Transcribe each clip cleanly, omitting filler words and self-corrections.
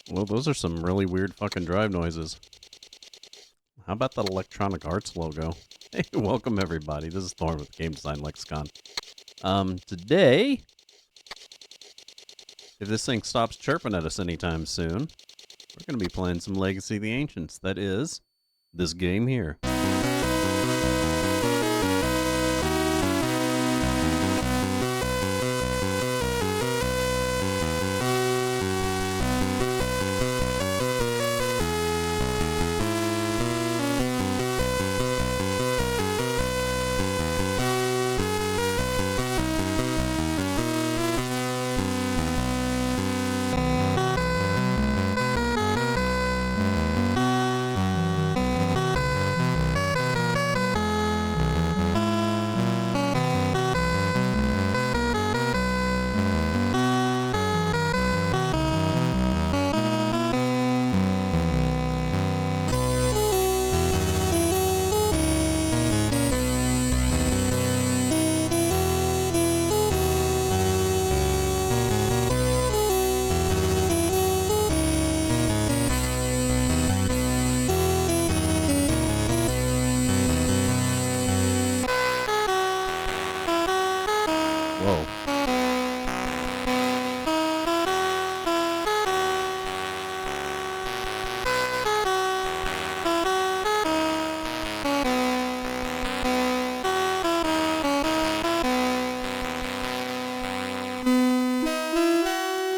Well, those are some really weird fucking drive noises. How about that Electronic Arts logo? Hey, welcome everybody. This is Thorn with Game Design Lexicon. Today, if this thing stops chirping at us anytime soon, we're going to be playing some Legacy of the Ancients. That is, this game here.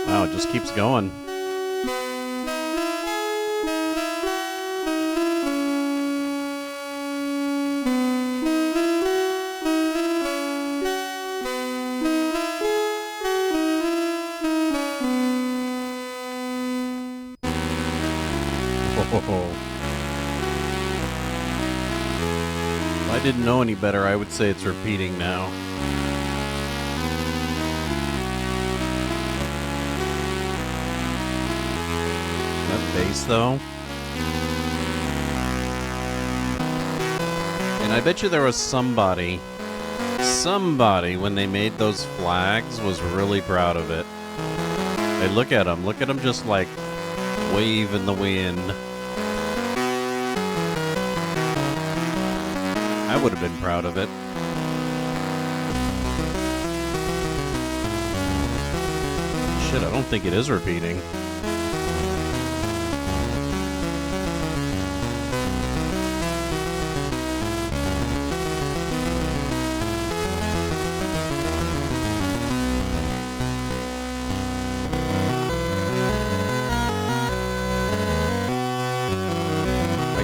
Wow, it just keeps going. Whoa. If I didn't know any better, I would say it's repeating now. Bass though, and I bet you there was somebody when they made those flags was really proud of it. Hey, look at them just like wave in the wind. I would have been proud of it. Shit, I don't think it is repeating.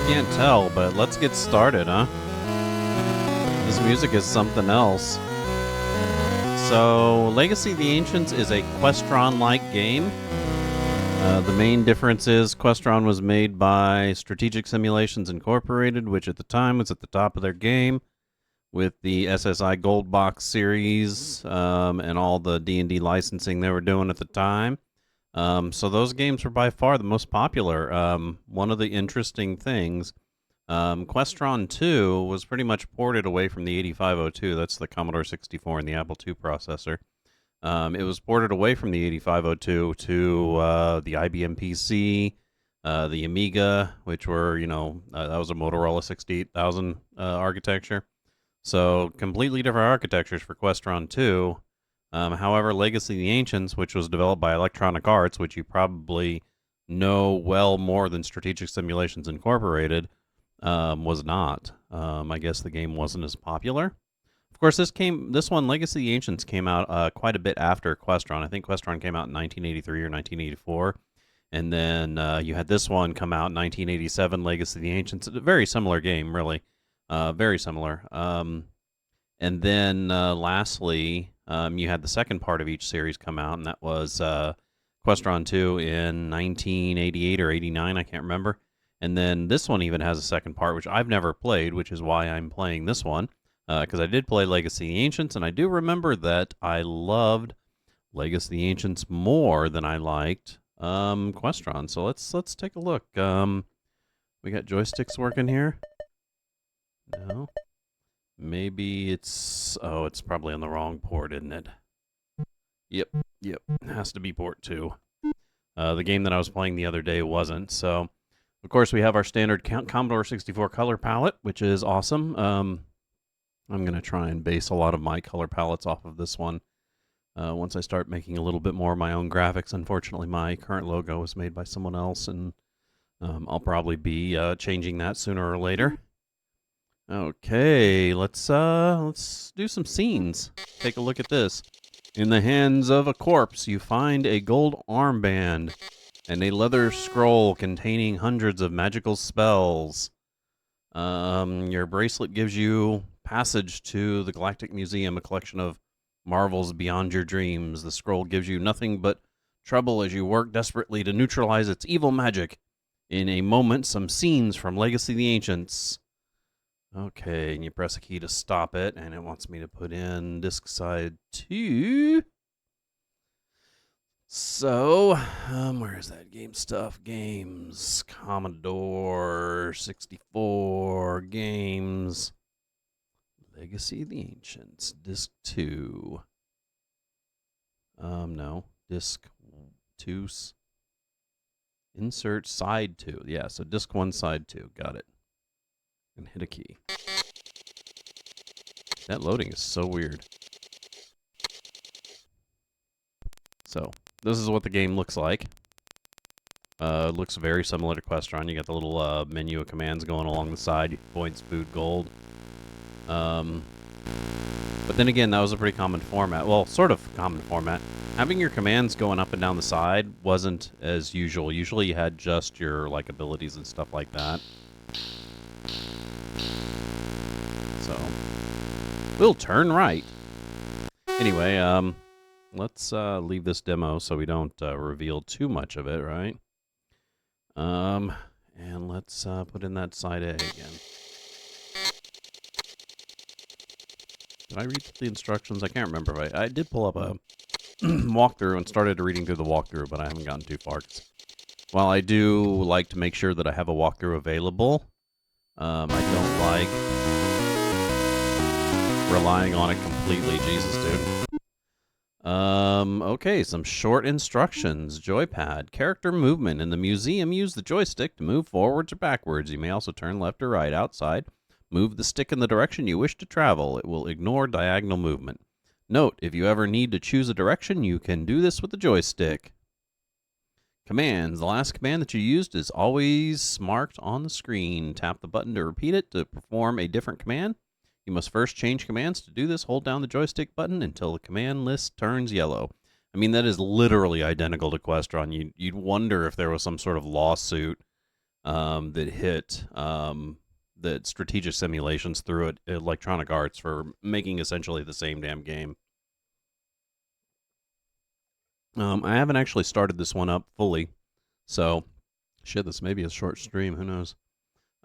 Can't tell, but let's get started, huh? This music is something else. So, Legacy of the Ancients is a Questron-like game. The main difference is Questron was made by Strategic Simulations Incorporated, which at the time was at the top of their game, with the SSI Gold Box series and all the D&D licensing they were doing at the time. So those games were by far the most popular. One of the interesting things, Questron 2 was pretty much ported away from the 8502. That's the Commodore 64 and the Apple II processor. It was ported away from the 8502 to the IBM PC, the Amiga, which were, that was a Motorola 68000 architecture. So completely different architectures for Questron 2. However, Legacy of the Ancients, which was developed by Electronic Arts, which you probably know well more than Strategic Simulations Incorporated, was not. I guess the game wasn't as popular. Of course, this one, Legacy of the Ancients, came out quite a bit after Questron. I think Questron came out in 1983 or 1984. And then you had this one come out in 1987, Legacy of the Ancients. It's a very similar game, really. Very similar. And then lastly, you had the second part of each series come out, and that was Questron 2 in 1988 or 89, I can't remember. And then this one even has a second part, which I've never played, which is why I'm playing this one, because I did play Legacy of the Ancients, and I do remember that I loved Legacy of the Ancients more than I liked Questron. So let's take a look. We got joysticks working here. No. Maybe it's... Oh, it's probably on the wrong port, isn't it? Yep. It has to be port 2. The game that I was playing the other day wasn't, so... Of course, we have our standard Commodore 64 color palette, which is awesome. I'm going to try and base a lot of my color palettes off of this one. Once I start making a little bit more of my own graphics. Unfortunately, my current logo was made by someone else, and I'll probably be changing that sooner or later. Okay, let's do some scenes. Take a look at this. In the hands of a corpse, you find a gold armband and a leather scroll containing hundreds of magical spells. Your bracelet gives you passage to the Galactic Museum, a collection of marvels beyond your dreams. The scroll gives you nothing but trouble as you work desperately to neutralize its evil magic. In a moment, some scenes from Legacy of the Ancients. Okay, and you press a key to stop it, and it wants me to put in disk side 2. So, where is that game stuff? Games, Commodore 64, games, Legacy of the Ancients, disc 2. No, disc 2, insert side 2. Yeah, so disc 1, side 2, got it. And hit a key. That loading is so weird. So, this is what the game looks like. It looks very similar to Questron. You got the little menu of commands going along the side. Points, food, gold. But then again, that was a pretty common format. Well, sort of common format. Having your commands going up and down the side wasn't as usual. Usually you had just your like abilities and stuff like that. So, we'll turn right. Anyway, let's leave this demo so we don't reveal too much of it, right? And let's put in that side A again. Did I read the instructions? I can't remember. I did pull up a walkthrough and started reading through the walkthrough, but I haven't gotten too far. While I do like to make sure that I have a walkthrough available, I don't like relying on it completely. Jesus, dude. Okay, some short instructions. Joypad. Character movement. In the museum, use the joystick to move forwards or backwards. You may also turn left or right. Outside, move the stick in the direction you wish to travel. It will ignore diagonal movement. Note, if you ever need to choose a direction, you can do this with the joystick. Commands. The last command that you used is always marked on the screen. Tap the button to repeat it to perform a different command. You must first change commands. To do this, hold down the joystick button until the command list turns yellow. I mean, that is literally identical to Questron. You'd wonder if there was some sort of lawsuit that hit that Strategic Simulations threw at Electronic Arts for making essentially the same damn game. I haven't actually started this one up fully, so shit, this may be a short stream. Who knows?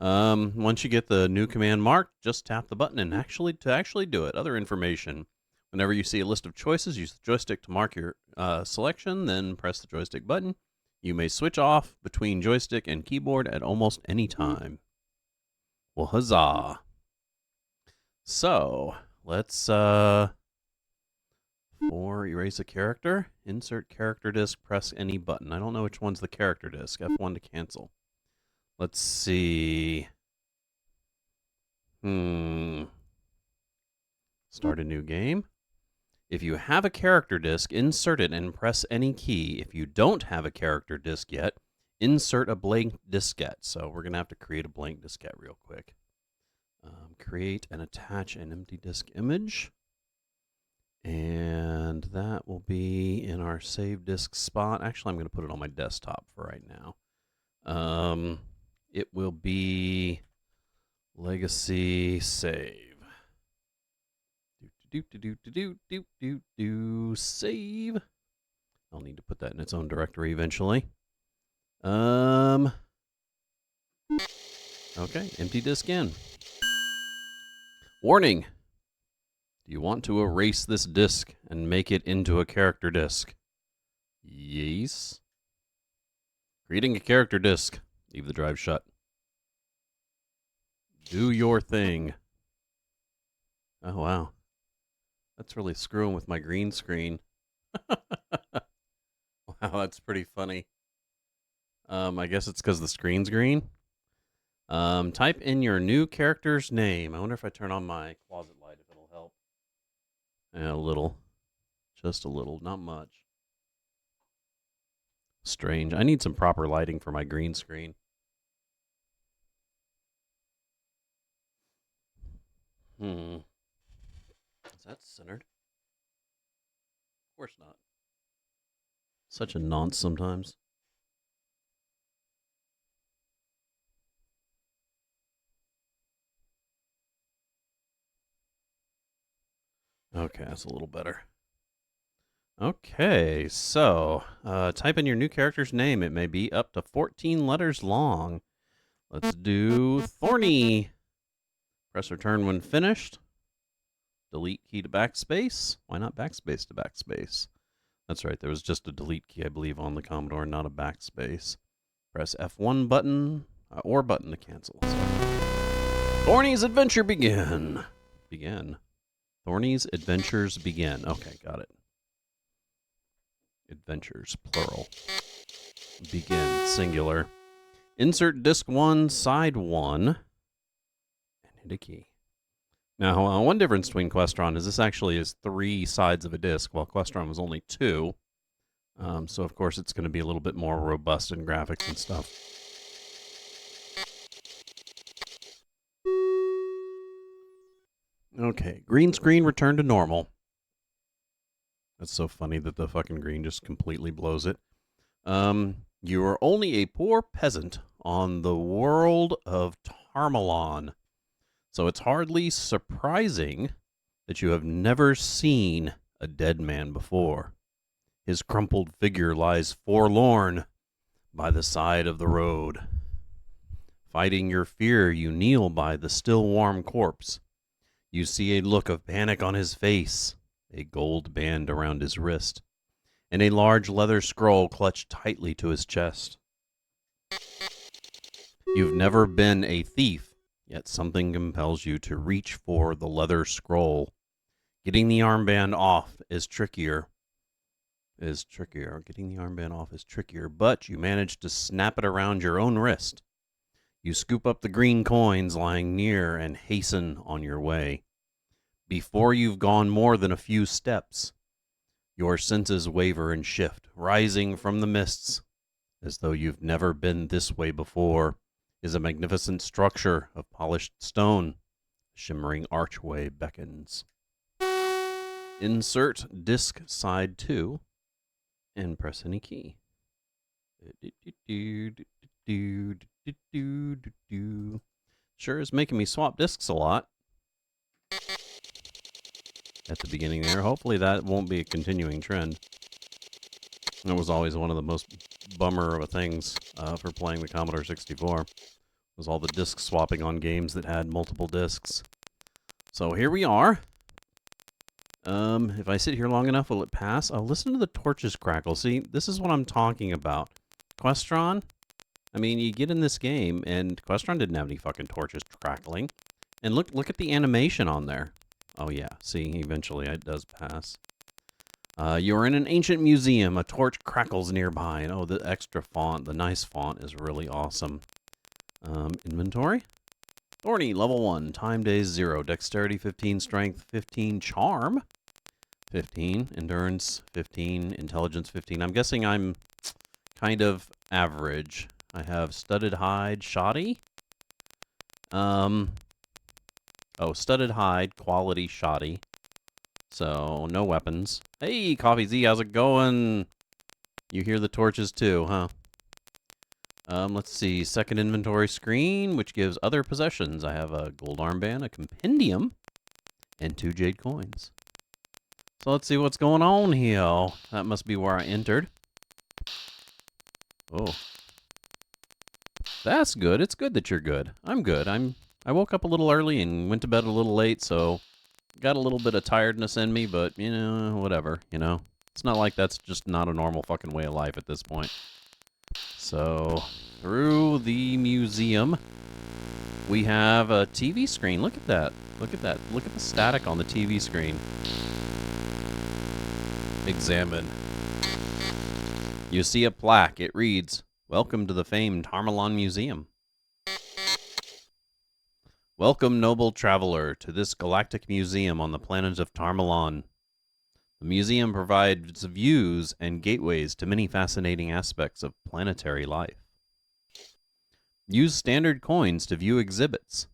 Once you get the new command marked, just tap the button and actually do it. Other information. Whenever you see a list of choices, use the joystick to mark your selection, then press the joystick button. You may switch off between joystick and keyboard at almost any time. Well, huzzah. So, let's, for erase a character, insert character disc, press any button. I don't know which one's the character disc. F1 to cancel. Let's see. Start a new game. If you have a character disc, insert it and press any key. If you don't have a character disc yet, insert a blank diskette. So we're going to have to create a blank diskette real quick. Create and attach an empty disk image. And that will be in our save disk spot. Actually, I'm going to put it on my desktop for right now. It will be legacy save. Save. I'll need to put that in its own directory eventually. Okay, empty disk in. Warning. Do you want to erase this disk and make it into a character disk? Yes. Creating a character disk. Leave the drive shut. Do your thing. Oh, wow. That's really screwing with my green screen. Wow, that's pretty funny. I guess it's because the screen's green. Type in your new character's name. I wonder if I turn on my closet light if it'll help. Yeah, a little. Just a little, not much. Strange. I need some proper lighting for my green screen. Is that centered? Of course not. Such a nonce sometimes. Okay, that's a little better. Okay, so type in your new character's name. It may be up to 14 letters long. Let's do Thorny. Press return when finished. Delete key to backspace. Why not backspace to backspace? That's right, there was just a delete key, I believe, on the Commodore, not a backspace. Press F1 button, or button to cancel. Thorny's adventure begin. Thorny's adventures begin. Okay, got it. Adventures, plural. Begin, singular. Insert disc 1, side 1, and hit a key. Now, one difference between Questron is this actually is 3 sides of a disc, while Questron was only 2. So, of course, it's going to be a little bit more robust in graphics and stuff. Okay, green screen returned to normal. That's so funny that the fucking green just completely blows it. You are only a poor peasant on the world of Tarmalon. So it's hardly surprising that you have never seen a dead man before. His crumpled figure lies forlorn by the side of the road. Fighting your fear, you kneel by the still warm corpse. You see a look of panic on his face, a gold band around his wrist, and a large leather scroll clutched tightly to his chest. You've never been a thief, yet something compels you to reach for the leather scroll. Getting the armband off is trickier. Getting the armband off is trickier, but you manage to snap it around your own wrist. You scoop up the green coins lying near and hasten on your way. Before you've gone more than a few steps, your senses waver and shift, rising from the mists. As though you've never been this way before, is a magnificent structure of polished stone. A shimmering archway beckons. Insert disc side 2 and press any key. Sure is making me swap discs a lot at the beginning there. Hopefully that won't be a continuing trend. That was always one of the most bummer of things for playing the Commodore 64, was all the disc swapping on games that had multiple discs. So here we are. If I sit here long enough, will it pass? Oh, listen to the torches crackle. See, this is what I'm talking about. Questron, I mean, you get in this game, and Questron didn't have any fucking torches crackling. And look at the animation on there. Oh, yeah. See, eventually it does pass. You're in an ancient museum. A torch crackles nearby. And, oh, the extra font, the nice font is really awesome. Inventory? Thorny, level 1. Time days 0. Dexterity 15. Strength 15. Charm 15. Endurance 15. Intelligence 15. I'm guessing I'm kind of average. I have studded hide, shoddy. Studded hide, quality, shoddy. So, no weapons. Hey, Coffee Z, how's it going? You hear the torches too, huh? Let's see. Second inventory screen, which gives other possessions. I have a gold armband, a compendium, and 2 jade coins. So let's see what's going on here. That must be where I entered. Oh. That's good. It's good that you're good. I'm good. I woke up a little early and went to bed a little late, so got a little bit of tiredness in me, but, you know, whatever, you know. It's not like that's just not a normal fucking way of life at this point. So, through the museum, we have a TV screen. Look at that. Look at that. Look at the static on the TV screen. Examine. You see a plaque. It reads, "Welcome to the famed Tarmalon Museum. Welcome, noble traveler, to this galactic museum on the planet of Tarmalon. The museum provides views and gateways to many fascinating aspects of planetary life. Use standard coins to view exhibits.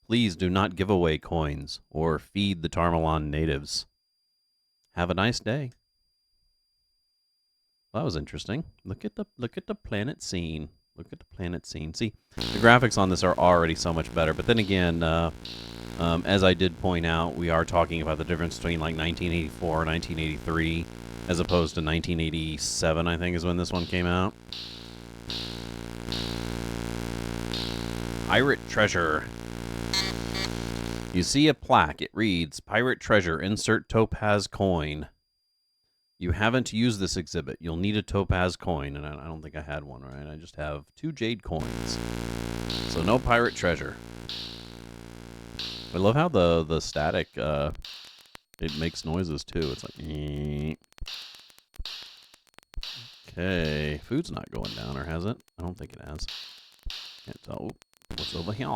Please do not give away coins or feed the Tarmalon natives. Have a nice day." Well, that was interesting. Look at the planet scene. Look at the planet scene. See, the graphics on this are already so much better. But then again, as I did point out, we are talking about the difference between like 1984 and 1983, as opposed to 1987, I think, is when this one came out. Pirate treasure. You see a plaque. It reads, "Pirate treasure. Insert topaz coin." You haven't used this exhibit. You'll need a topaz coin, and I don't think I had one, right? I just have 2 jade coins. So no pirate treasure. I love how the static, it makes noises, too. It's like, okay. Food's not going down, or has it? I don't think it has. Can't tell. What's over here?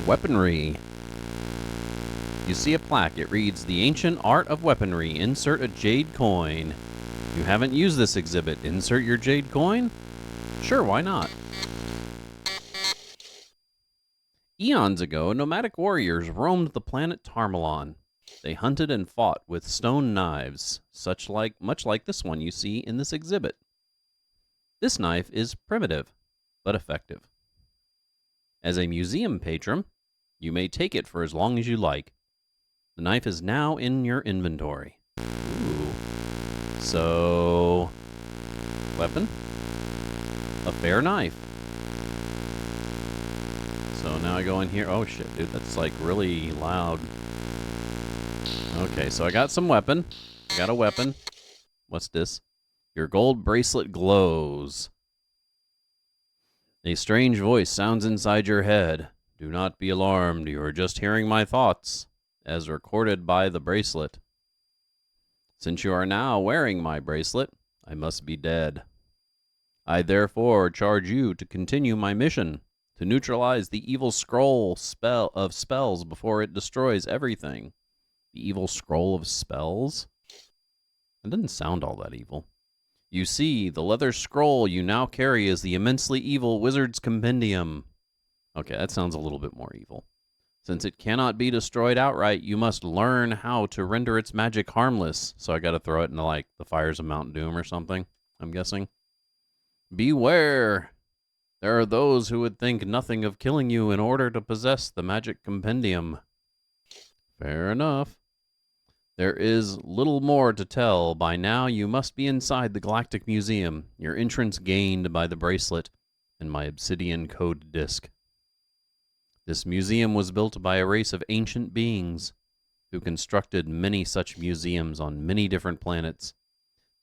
Weaponry. You see a plaque. It reads, "The Ancient Art of Weaponry. Insert a jade coin." You haven't used this exhibit. Insert your jade coin? Sure, why not? Eons ago, nomadic warriors roamed the planet Tarmalon. They hunted and fought with stone knives, much like this one you see in this exhibit. This knife is primitive, but effective. As a museum patron, you may take it for as long as you like. The knife is now in your inventory. Ooh. So, weapon? A fair knife. So now I go in here. Oh shit, dude, that's like really loud. Okay, so I got some weapon. I got a weapon. What's this? Your gold bracelet glows. A strange voice sounds inside your head. Do not be alarmed. You are just hearing my thoughts, as recorded by the bracelet. Since you are now wearing my bracelet, I must be dead. I therefore charge you to continue my mission, to neutralize the evil scroll of spells before it destroys everything. The evil scroll of spells? It doesn't sound all that evil. You see, the leather scroll you now carry is the immensely evil Wizard's Compendium. Okay, that sounds a little bit more evil. Since it cannot be destroyed outright, you must learn how to render its magic harmless. So I gotta throw it into, like, the fires of Mount Doom or something, I'm guessing. Beware! There are those who would think nothing of killing you in order to possess the magic compendium. Fair enough. There is little more to tell. By now, you must be inside the Galactic Museum, your entrance gained by the bracelet and my obsidian code disc. This museum was built by a race of ancient beings who constructed many such museums on many different planets.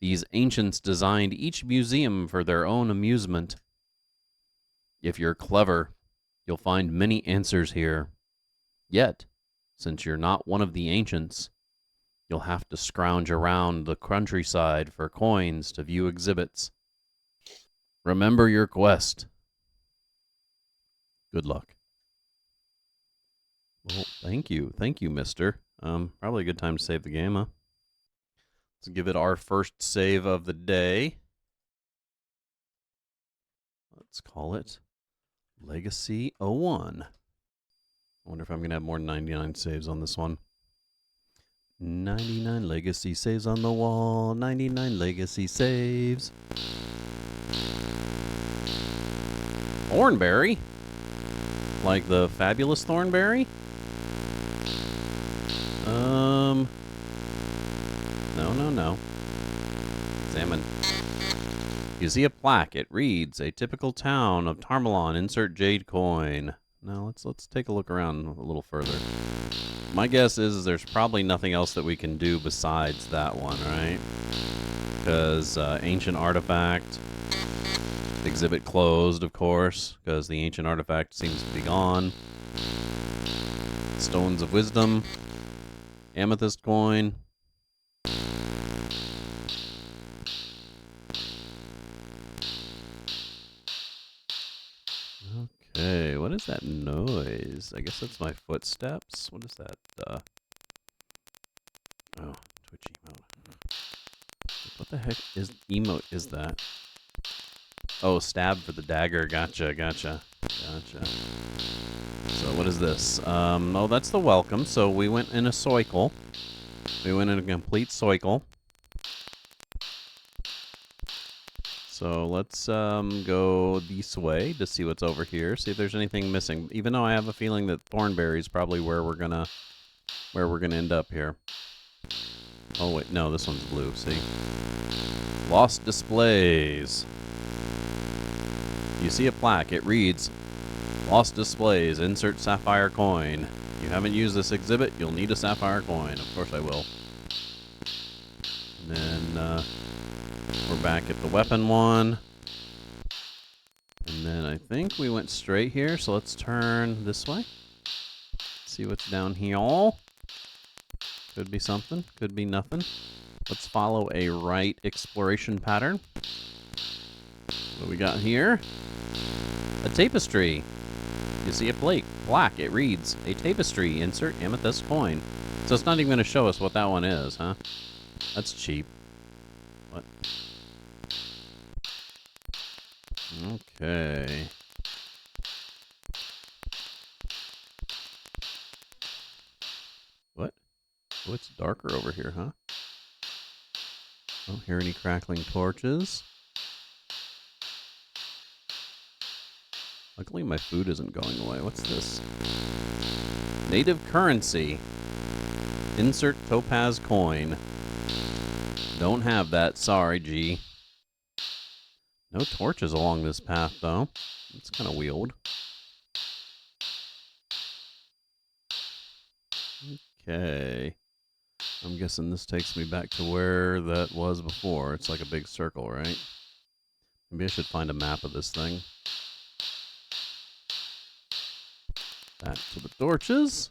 These ancients designed each museum for their own amusement. If you're clever, you'll find many answers here. Yet, since you're not one of the ancients, you'll have to scrounge around the countryside for coins to view exhibits. Remember your quest. Good luck. Well, thank you. Thank you, mister. Probably a good time to save the game, huh? Let's give it our first save of the day. Let's call it Legacy 01. I wonder if I'm going to have more than 99 saves on this one. 99 legacy saves on the wall. 99 legacy saves. Thornberry? Like the fabulous Thornberry? No. Examine. You see a plaque. It reads, "A typical town of Tarmalon. Insert jade coin." Now let's take a look around a little further. My guess is there's probably nothing else that we can do besides that one, right? Because ancient artifact. Exhibit closed, of course, because the ancient artifact seems to be gone. Stones of Wisdom. Amethyst coin. Okay, what is that noise? I guess that's my footsteps. What is that? Oh, Twitch emote. What the heck is emote is that? Oh, stab for the dagger. Gotcha. So what is this? Oh, that's the welcome. So we went in a cycle. We went in a complete cycle. So let's go this way to see what's over here. See if there's anything missing. Even though I have a feeling that Thornberry is probably where we're gonna end up here. Oh wait, no, this one's blue. See, lost displays. You see a plaque. It reads, "Lost displays. Insert sapphire coin. You haven't used this exhibit. You'll need a sapphire coin." Of course I will. And then we're back at the weapon one. And then I think we went straight here, so let's turn this way. See what's down here. Could be something, could be nothing. Let's follow a right exploration pattern. What do we got here? A tapestry. You see a plaque. It reads, "A tapestry. Insert amethyst coin." So it's not even going to show us what that one is, huh? That's cheap. What? Okay. What? Oh, it's darker over here, huh? Don't hear any crackling torches. Luckily my food isn't going away. What's this? Native currency. Insert topaz coin. Don't have that. Sorry, G. No torches along this path, though. It's kind of weird. Okay. I'm guessing this takes me back to where that was before. It's like a big circle, right? Maybe I should find a map of this thing. Back to the torches.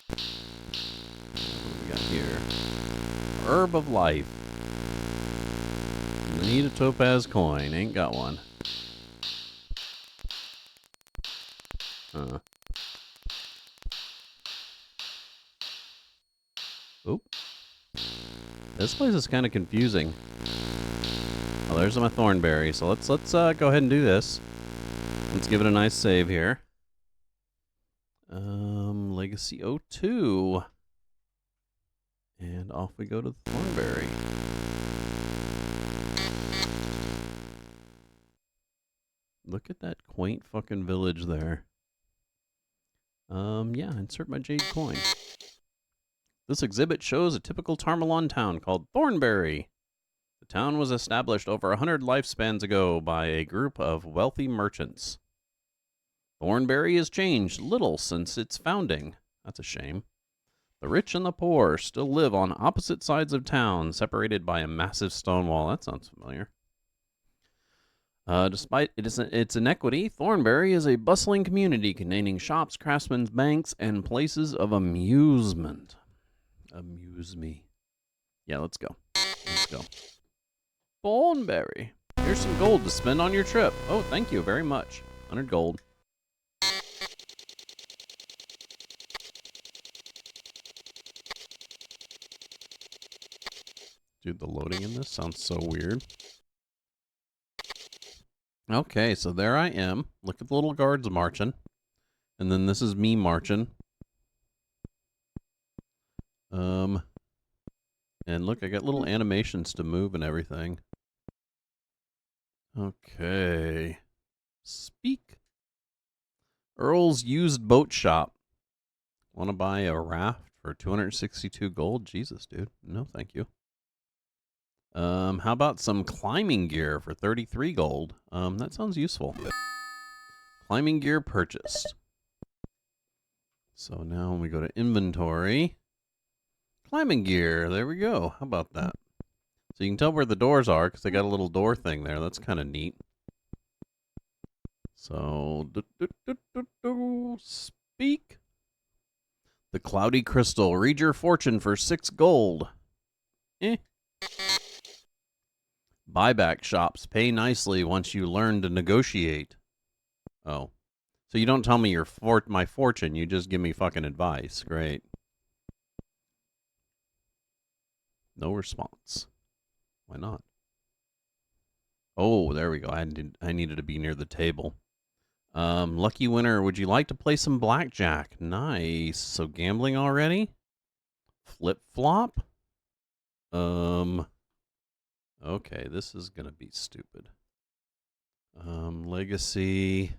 What do we got here? Herb of life. Need a topaz coin. Ain't got one. Huh. Oop. This place is kind of confusing. Oh, there's my thornberry. So let's go ahead and do this. Let's give it a nice save here. Legacy 02. And off we go to the thornberry. Look at that quaint fucking village there. Yeah, insert my jade coin. This exhibit shows a typical Tarmalon town called Thornberry. The town was established over 100 lifespans ago by a group of wealthy merchants. Thornberry has changed little since its founding. That's a shame. The rich and the poor still live on opposite sides of town, separated by a massive stone wall. That sounds familiar. Despite its inequity, Thornberry is a bustling community containing shops, craftsmen's banks, and places of amusement. Amuse me. Yeah, let's go. Let's go. Thornberry. Here's some gold to spend on your trip. Oh, thank you very much. 100 gold. Dude, the loading in this sounds so weird. Okay, so there I am. Look at the little guards marching. And then this is me marching. And look, I got little animations to move and everything. Okay. Speak. Earl's used boat shop. Want to buy a raft for 262 gold? Jesus, dude. No, thank you. How about some climbing gear for 33 gold? That sounds useful. Climbing gear purchased. So now when we go to inventory, Climbing gear. There we go. How about that? So you can tell where the doors are because they got a little door thing there. That's kind of neat. So, speak. The Cloudy Crystal. Read your fortune for 6 gold. Buyback shops. Pay nicely once you learn to negotiate. Oh. So you don't tell me my fortune. You just give me fucking advice. Great. No response. Why not? Oh, there we go. I needed to be near the table. Lucky winner, would you like to play some blackjack? Nice. So gambling already? Flip-flop? Okay, this is gonna be stupid. Legacy.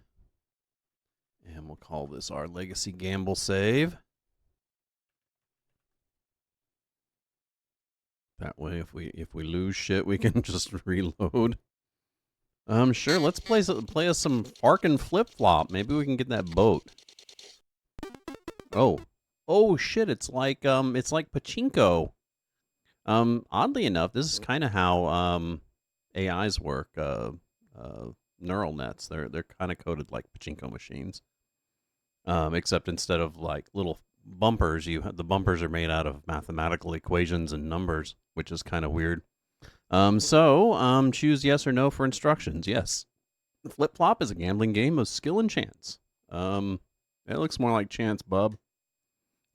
And we'll call this our legacy gamble save. That way, if we lose shit, we can just reload. Sure. Let's play us some Farkin flip flop. Maybe we can get that boat. Oh shit! It's like pachinko. Oddly enough, this is kind of how AIs work. Neural nets. They're kind of coded like pachinko machines. Except instead of like little bumpers, the bumpers are made out of mathematical equations and numbers, which is kind of weird. Choose yes or no for instructions. Yes. Flip flop is a gambling game of skill and chance. It looks more like chance, bub.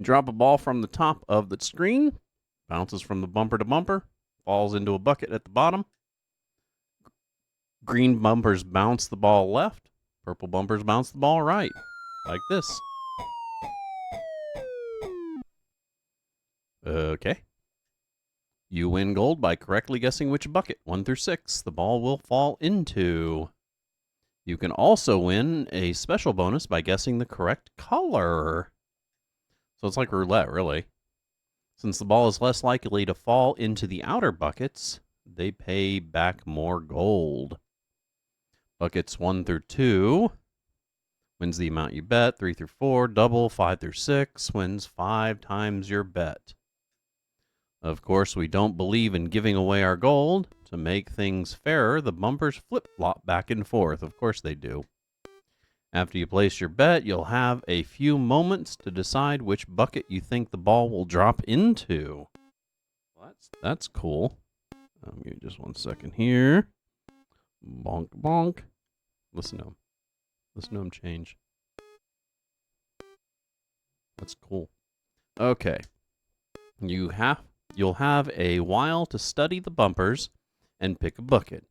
Drop a ball from the top of the screen, bounces from the bumper to bumper, falls into a bucket at the bottom. Green bumpers bounce the ball left, purple bumpers bounce the ball right. Like this. Okay. You win gold by correctly guessing which bucket, 1 through 6, the ball will fall into. You can also win a special bonus by guessing the correct color. So it's like roulette, really. Since the ball is less likely to fall into the outer buckets, they pay back more gold. Buckets 1 through 2 wins the amount you bet. 3 through 4, double. 5 through 6 wins 5 times your bet. Of course, we don't believe in giving away our gold. To make things fairer, the bumpers flip-flop back and forth. Of course they do. After you place your bet, you'll have a few moments to decide which bucket you think the ball will drop into. Well, that's cool. Give me just 1 second here. Bonk, bonk. Listen to him. Listen to him change. That's cool. Okay. You'll have a while to study the bumpers and pick a bucket.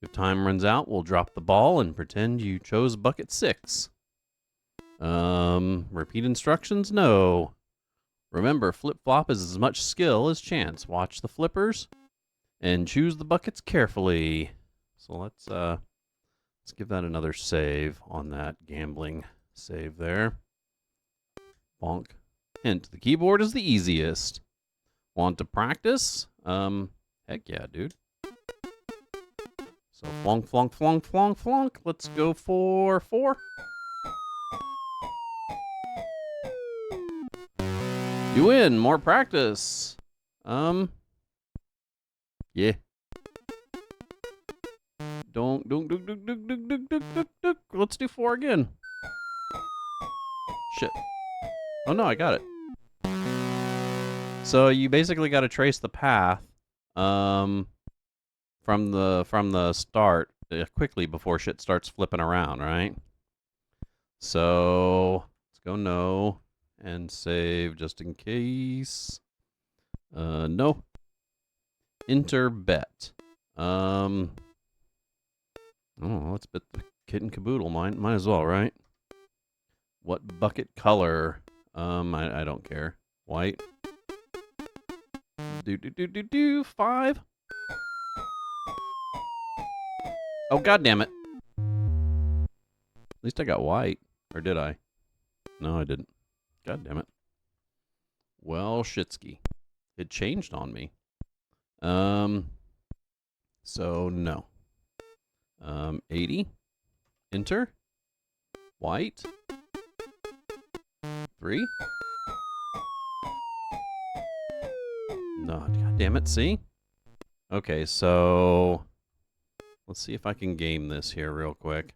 If time runs out, we'll drop the ball and pretend you chose bucket 6. Repeat instructions? No. Remember, flip-flop is as much skill as chance. Watch the flippers and choose the buckets carefully. So let's give that another save on that gambling save there. Bonk. Hint, the keyboard is the easiest. Want to practice? Heck yeah, dude. So flonk, flonk, flonk, flonk, flonk. Let's go for 4. You win. More practice. Yeah. Don't. Let's do 4 again. Shit. Oh no, I got it. So you basically got to trace the path, from the start quickly before shit starts flipping around, right? So let's go no and save just in case. No. Enter bet. Oh, let's bet the kit and caboodle. Might as well, right? What bucket color? I don't care. White. 5. Oh, god damn it. At least I got white. Or did I? No, I didn't. God damn it. Well, shitski. It changed on me. So no. 80. Enter. White. 3. No, God damn it, see? Okay, so let's see if I can game this here real quick.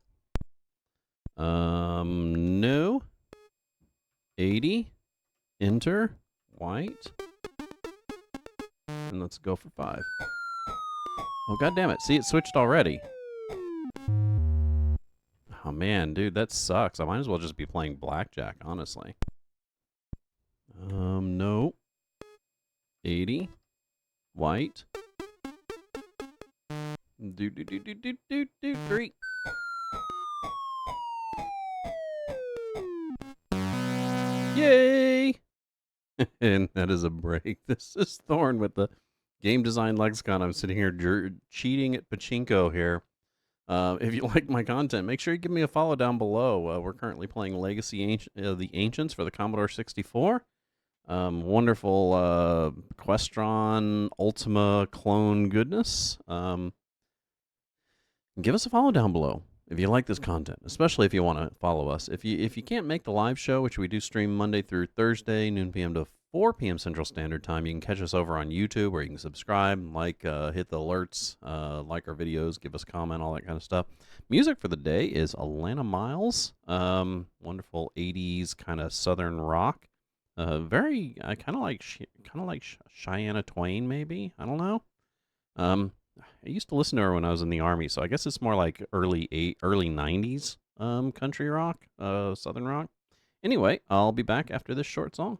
No. 80. Enter. White. And let's go for 5. Oh, God damn it. See, it switched already. Oh, man, dude, that sucks. I might as well just be playing blackjack, honestly. No. 80. White. Do 3. Yay! And that is a break. This is Thorn with the Game Design Lexicon. I'm sitting here cheating at pachinko here. If you like my content, make sure you give me a follow down below. We're currently playing Legacy of the Ancients for the Commodore 64. Wonderful Questron Ultima clone goodness. Give us a follow down below if you like this content, especially if you want to follow us. If you can't make the live show, which we do stream Monday through Thursday, noon p.m. to 4 p.m. Central Standard Time, you can catch us over on YouTube, where you can subscribe, like, hit the alerts, like our videos, give us a comment, all that kind of stuff. Music for the day is Alana Miles, wonderful 80s kind of southern rock. Very kind of like Cheyenne Twain, maybe. I don't know. I used to listen to her when I was in the Army, so I guess it's more like early 90s country rock, southern rock. Anyway, I'll be back after this short song.